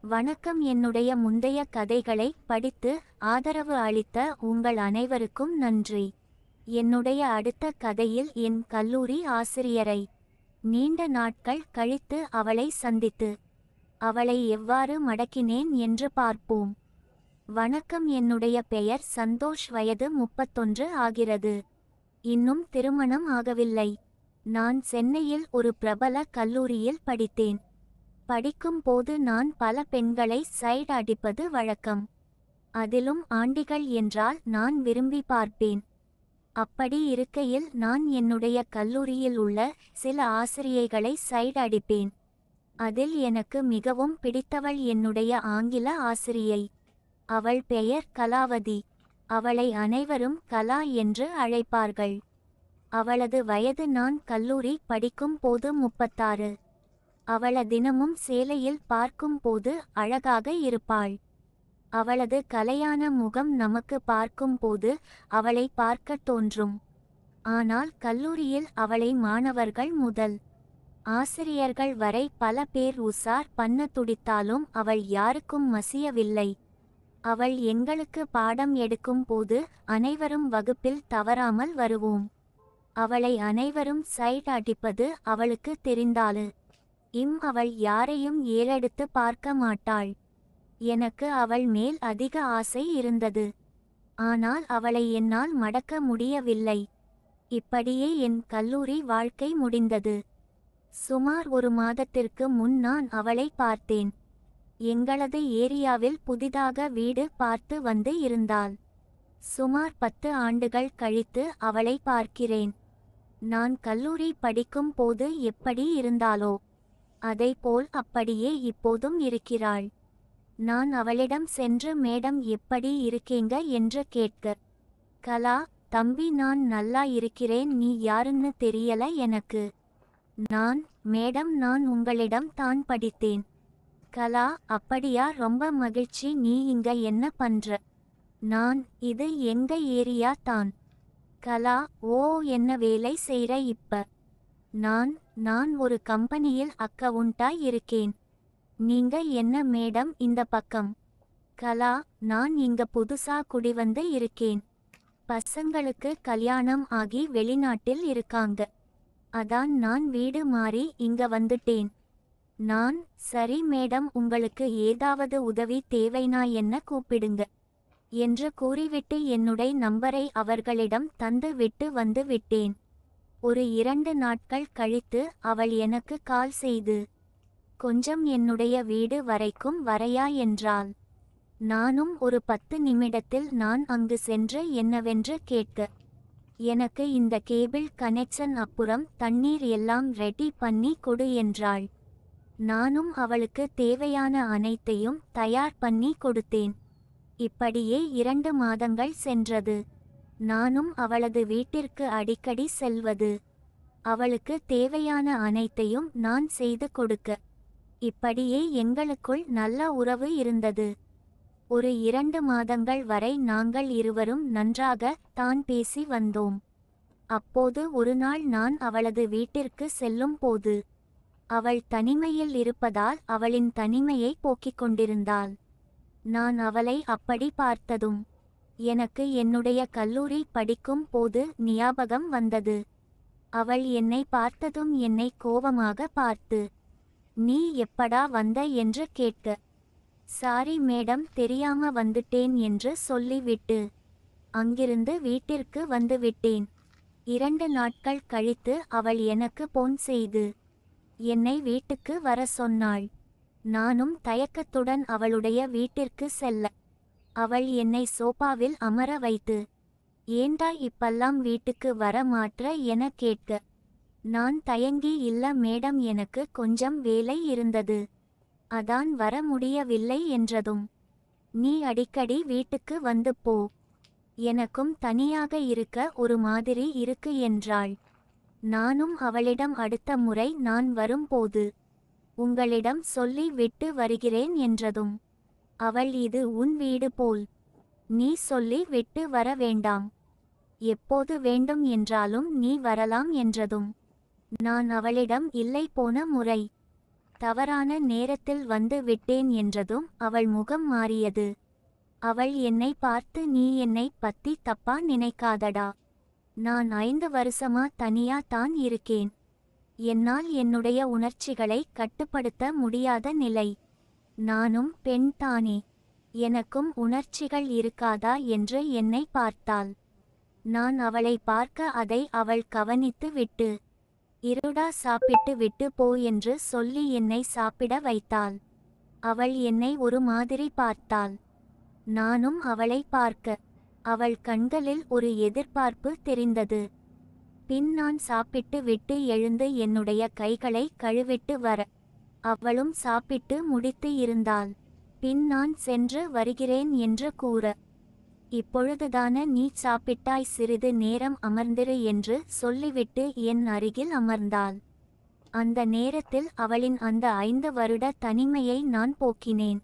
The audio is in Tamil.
வணக்கம். என்னுடைய முந்தைய கதைகளை படித்து ஆதரவு அளித்த உங்கள் அனைவருக்கும் நன்றி. என்னுடைய அடுத்த கதையில் என் கல்லூரி ஆசிரியரை நீண்ட நாட்கள் கழித்து அவளை சந்தித்து அவளை எவ்வாறு மடக்கினேன் என்று பார்ப்போம். வணக்கம். என்னுடைய பெயர் சந்தோஷ். வயது 31 ஆகிறது. இன்னும் திருமணம் ஆகவில்லை. நான் சென்னையில் ஒரு பிரபல கல்லூரியில் படித்தேன். படிக்கும் போது நான் பல பெண்களை சைடு அடிப்பது வழக்கம். அதிலும் ஆண்டிகள் என்றால் நான் விரும்பி பார்ப்பேன். அப்படி இருக்கையில் நான் என்னுடைய கல்லூரியில் உள்ள சில ஆசிரியைகளை சைடு அடிப்பேன். அதில் எனக்கு மிகவும் பிடித்தவள் என்னுடைய ஆங்கில ஆசிரியை. அவள் பெயர் கலாவதி. அவளை அனைவரும் கலா என்று அழைப்பார்கள். அவளது வயது நான் கல்லூரி படிக்கும் போது 36. அவளை தினமும் சேலையில் பார்க்கும் போது அழகாக இருப்பாள். அவளது கலையான முகம் நமக்கு பார்க்கும் போது அவளை பார்க்க தோன்றும். ஆனால் கல்லூரியில் அவளை மாணவர்கள் முதல் ஆசிரியர்கள் வரை பல பேர் உசார் பண்ண துடித்தாலும் அவள் யாருக்கும் மசியவில்லை. அவள் எங்களுக்கு பாடம் எடுக்கும் போது அனைவரும் வகுப்பில் தவறாமல் வருவோம். அவளை அனைவரும் சைடு அடிப்பது அவளுக்கு தெரிந்தாலு அவள் யாரையும் ஏறெடுத்து பார்க்க மாட்டாள். எனக்கு அவள் மேல் அதிக ஆசை இருந்தது. ஆனால் அவளை என்னால் மடக்க முடியவில்லை. இப்படியே என் கல்லூரி வாழ்க்கை முடிந்தது. சுமார் 1 மாதத்திற்கு முன் நான் அவளை பார்த்தேன். எங்களது ஏரியாவில் புதிதாக வீடு பார்த்து வந்து இருந்தாள். சுமார் 10 ஆண்டுகள் கழித்து அவளை பார்க்கிறேன். நான் கல்லூரி படிக்கும் போது எப்படி இருந்தாளோ அதைப்போல் அப்படியே இப்போதும் இருக்கிறாள். நான் அவளிடம் சென்று மேடம் எப்படி இருக்கீங்க என்று கேட்க, கலா தம்பி நான் நல்லா இருக்கிறேன், நீ யாருன்னு தெரியல எனக்கு. நான் மேடம் நான் உங்களிடம் தான் படித்தேன். கலா அப்படியா, ரொம்ப மகிழ்ச்சி, நீ இங்க என்ன பண்ற? நான் இது எங்க ஏரியா தான். கலா ஓ என்ன வேலை செய்ற இப்ப? நான் ஒரு கம்பெனியில் அக்கவுண்டாய் இருக்கேன். நீங்க என்ன மேடம் இந்த பக்கம்? கலா நான் இங்க புதுசா குடிவந்து இருக்கேன். பசங்களுக்கு கல்யாணம் ஆகி வெளிநாட்டில் இருக்காங்க. அதான் நான் வீடு மாறி இங்க வந்துட்டேன். நான் சரி மேடம், உங்களுக்கு ஏதாவது உதவி தேவைனா என்ன கூப்பிடுங்க என்று கூறிவிட்டு என்னுடைய நம்பரை அவர்களிடம் தந்து விட்டு வந்து விட்டேன். ஒரு 2 நாட்கள் கழித்து அவள் எனக்கு கால் செய்து, கொஞ்சம் என்னுடைய வீடு வரைக்கும் வரையா என்றாள். நானும் ஒரு 10 நிமிடத்தில் நான் அங்கு சென்று என்னவென்று கேட்க, எனக்கு இந்த கேபிள் கனெக்ஷன் அப்புறம் தண்ணீர் எல்லாம் ரெடி பண்ணி கொடு என்றாள். நானும் அவளுக்கு தேவையான அனைத்தையும் தயார் பண்ணி கொடுத்தேன். இப்படியே 2 மாதங்கள் சென்றது. நானும் அவளது வீட்டிற்கு அடிக்கடி செல்வது, அவளுக்கு தேவையான அனைத்தையும் நான் செய்து கொடுக்க, இப்படியே எங்களுக்குள் நல்ல உறவு இருந்தது. ஒரு 2 மாதங்கள் வரை நாங்கள் இருவரும் நன்றாக தான் பேசி வந்தோம். அப்போது ஒரு நாள் நான் அவளது வீட்டிற்கு செல்லும் போது அவள் தனிமையில் இருப்பதால் அவளின் தனிமையை போக்கிக் கொண்டிருந்தாள். நான் அவளை அப்படி பார்த்ததும் எனக்கு என்னுடைய கல்லூரி படிக்கும் போது ஞாபகம் வந்தது. அவள் என்னை பார்த்ததும் என்னை கோபமாக பார்த்து, நீ எப்படா வந்த என்று கேட்க, சாரி மேடம் தெரியாம வந்துட்டேன் என்று சொல்லிவிட்டு அங்கிருந்து வீட்டிற்கு வந்துவிட்டேன். 2 நாட்கள் கழித்து அவள் எனக்கு போன் செய்து என்னை வீட்டுக்கு வர சொன்னாள். நானும் தயக்கத்துடன் அவளுடைய வீட்டிற்கு செல்ல, அவள் என்னை சோபாவில் அமர வைத்து, ஏண்டா இப்பல்லாம் வீட்டுக்கு வர மாற்ற என கேட்க, நான் தயங்கி இல்ல மேடம் எனக்கு கொஞ்சம் வேலை இருந்தது, அதான் வர முடியவில்லை என்றதும், நீ அடிக்கடி வீட்டுக்கு வந்து போ, எனக்கும் தனியாக இருக்க ஒரு மாதிரி இருக்கு என்றாள். நானும் அவளிடம் அடுத்த முறை நான் வரும்போது உங்களிடம் சொல்லி விட்டு வருகிறேன் என்றதும், அவள் இது உன் வீடு போல், நீ சொல்லி விட்டு வர வேண்டாம், எப்போது வேண்டும் என்றாலும் நீ வரலாம் என்றதும், நான் அவளிடம் இல்லை போன முறை தவறான நேரத்தில் வந்து விட்டேன் என்றதும் அவள் முகம் மாறியது. அவள் என்னை பார்த்து, நீ என்னை பத்தி தப்பா நினைக்காதடா. நான் 5 வருஷமா தனியா தான் இருக்கேன். என்னால் என்னுடைய உணர்ச்சிகளை கட்டுப்படுத்த முடியாத நிலை. நானும் பெண் தானே, எனக்கும் உணர்ச்சிகள் இருக்காதா என்று என்னை பார்த்தாள். நான் அவளை பார்க்க அதை அவள் கவனித்து விட்டு, இருடா சாப்பிட்டு விட்டு போ என்று சொல்லி என்னை சாப்பிட வைத்தாள். அவள் என்னை ஒரு மாதிரி பார்த்தாள். நானும் அவளை பார்க்க, அவள் கண்களில் ஒரு எதிர்பார்ப்பு தெரிந்தது. பின் நான் சாப்பிட்டு விட்டு எழுந்து என்னுடைய கைகளை கழுவிட்டு வர, அவளும் சாப்பிட்டு முடித்து இருந்தாள். பின் நான் சென்று வருகிறேன் என்று கூற, இப்பொழுதுதான நீ சாப்பிட்டாய், சிறிது நேரம் அமர்ந்திரு என்று சொல்லிவிட்டு என் அருகில் அமர்ந்தாள். அந்த நேரத்தில் அவளின் அந்த 5 வருட தனிமையை நான் போக்கினேன்.